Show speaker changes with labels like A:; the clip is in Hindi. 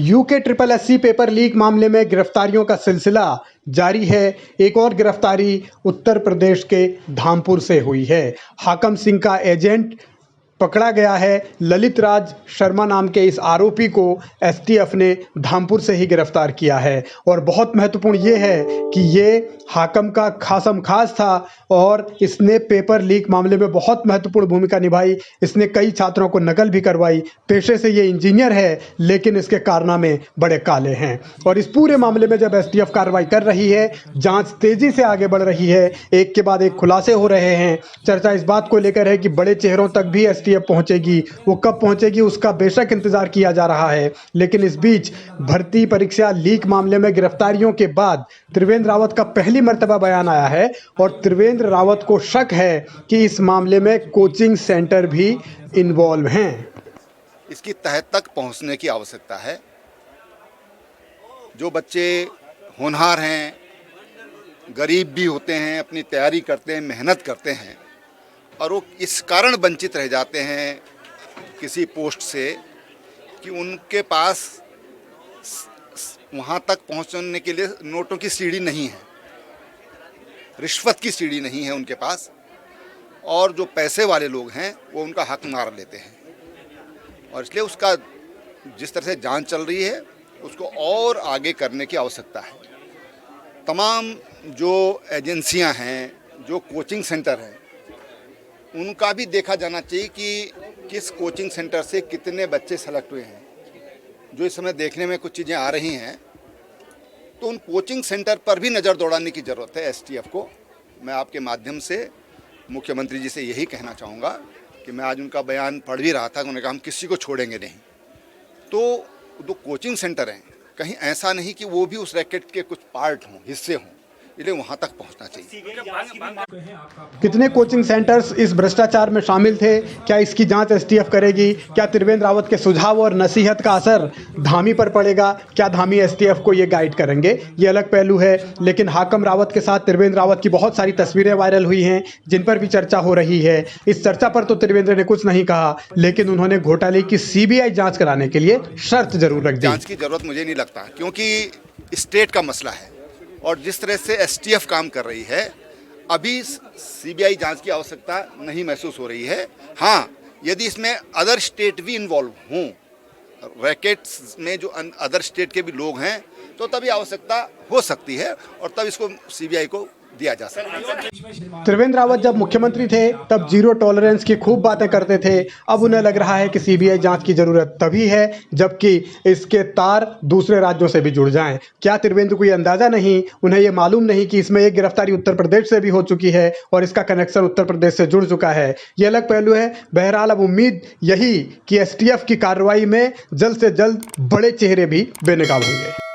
A: UK triple SC paper leak मामले में गिरफ्तारियों का सिलसिला जारी है। एक और गिरफ्तारी उत्तर प्रदेश के धामपुर से हुई है। हाकम सिंह का एजेंट पकड़ा गया है। ललित राज शर्मा नाम के इस आरोपी को एसटीएफ ने धामपुर से ही गिरफ्तार किया है। और बहुत महत्वपूर्ण ये है कि ये हाकम का खासम खास था और इसने पेपर लीक मामले में बहुत महत्वपूर्ण भूमिका निभाई। इसने कई छात्रों को नकल भी करवाई। पेशे से ये इंजीनियर है, लेकिन इसके कारनामे बड़े काले हैं। और इस पूरे मामले में जब एसटीएफ कार्रवाई कर रही है, जांच तेजी से आगे बढ़ रही है, एक के बाद एक खुलासे हो रहे हैं। चर्चा इस बात को लेकर है कि बड़े चेहरों तक भी एसटीएफ पहुंचेगी। वो कब पहुंचेगी उसका बेशक इंतजार किया जा रहा है, लेकिन इस बीच भर्ती परीक्षा लीक मामले में गिरफ्तारियों के बाद त्रिवेंद्र रावत का पहली मर्तबा बयान आया है। और त्रिवेंद्र रावत को शक है कि इस मामले में कोचिंग सेंटर भी इन्वॉल्व हैं।
B: इसकी तह तक पहुंचने की आवश्यकता है। जो बच्चे होनहार हैं, गरीब भी होते हैं, अपनी तैयारी करते हैं, मेहनत करते हैं और वो इस कारण वंचित रह जाते हैं किसी पोस्ट से कि उनके पास वहाँ तक पहुँचने के लिए नोटों की सीढ़ी नहीं है, रिश्वत की सीढ़ी नहीं है उनके पास, और जो पैसे वाले लोग हैं वो उनका हक मार लेते हैं। और इसलिए उसका जिस तरह से जांच चल रही है उसको और आगे करने की आवश्यकता है। तमाम जो एजेंसियां हैं, जो कोचिंग सेंटर हैं, उनका भी देखा जाना चाहिए कि किस कोचिंग सेंटर से कितने बच्चे सेलेक्ट हुए हैं। जो इस समय देखने में कुछ चीज़ें आ रही हैं, तो उन कोचिंग सेंटर पर भी नज़र दौड़ाने की ज़रूरत है एसटीएफ को। मैं आपके माध्यम से मुख्यमंत्री जी से यही कहना चाहूँगा कि मैं आज उनका बयान पढ़ भी रहा था, उन्होंने कहा हम किसी को छोड़ेंगे नहीं। तो जो कोचिंग सेंटर हैं, कहीं ऐसा नहीं कि वो भी उस रैकेट के कुछ पार्ट हों, हिस्से हों, इसलिए वहाँ तक पहुँचना चाहिए।
A: कितने कोचिंग सेंटर्स इस भ्रष्टाचार में शामिल थे, क्या इसकी जांच एसटीएफ करेगी? क्या त्रिवेंद्र रावत के सुझाव और नसीहत का असर धामी पर पड़ेगा? क्या धामी एसटीएफ को ये गाइड करेंगे? ये अलग पहलू है। लेकिन हाकम रावत के साथ त्रिवेंद्र रावत की बहुत सारी तस्वीरें वायरल हुई हैं, जिन पर भी चर्चा हो रही है। इस चर्चा पर तो त्रिवेंद्र ने कुछ नहीं कहा, लेकिन उन्होंने घोटाले की सीबीआई जाँच कराने के लिए शर्त जरूर रख दी।
B: जाँच की जरूरत मुझे नहीं लगता, क्योंकि स्टेट का मसला है और जिस तरह से एसटीएफ काम कर रही है, अभी सीबीआई जांच की आवश्यकता नहीं महसूस हो रही है। हाँ, यदि इसमें अदर स्टेट भी इन्वॉल्व हों, रैकेट्स में जो अदर स्टेट के भी लोग हैं, तो तभी आवश्यकता हो सकती है और तब इसको सीबीआई को दिया जा सकता है।
A: त्रिवेंद्र रावत जब मुख्यमंत्री थे तब जीरो टॉलरेंस की खूब बातें करते थे। अब उन्हें लग रहा है कि सीबीआई जांच की जरूरत तभी है जबकि इसके तार दूसरे राज्यों से भी जुड़ जाएं। क्या त्रिवेंद्र को ये अंदाजा नहीं, उन्हें ये मालूम नहीं कि इसमें एक गिरफ्तारी उत्तर प्रदेश से भी हो चुकी है और इसका कनेक्शन उत्तर प्रदेश से जुड़ चुका है? ये अलग पहलू है। बहरहाल अब उम्मीद यही कि एसटीएफ की कार्रवाई में जल्द से जल्द बड़े चेहरे भी बेनकाब होंगे।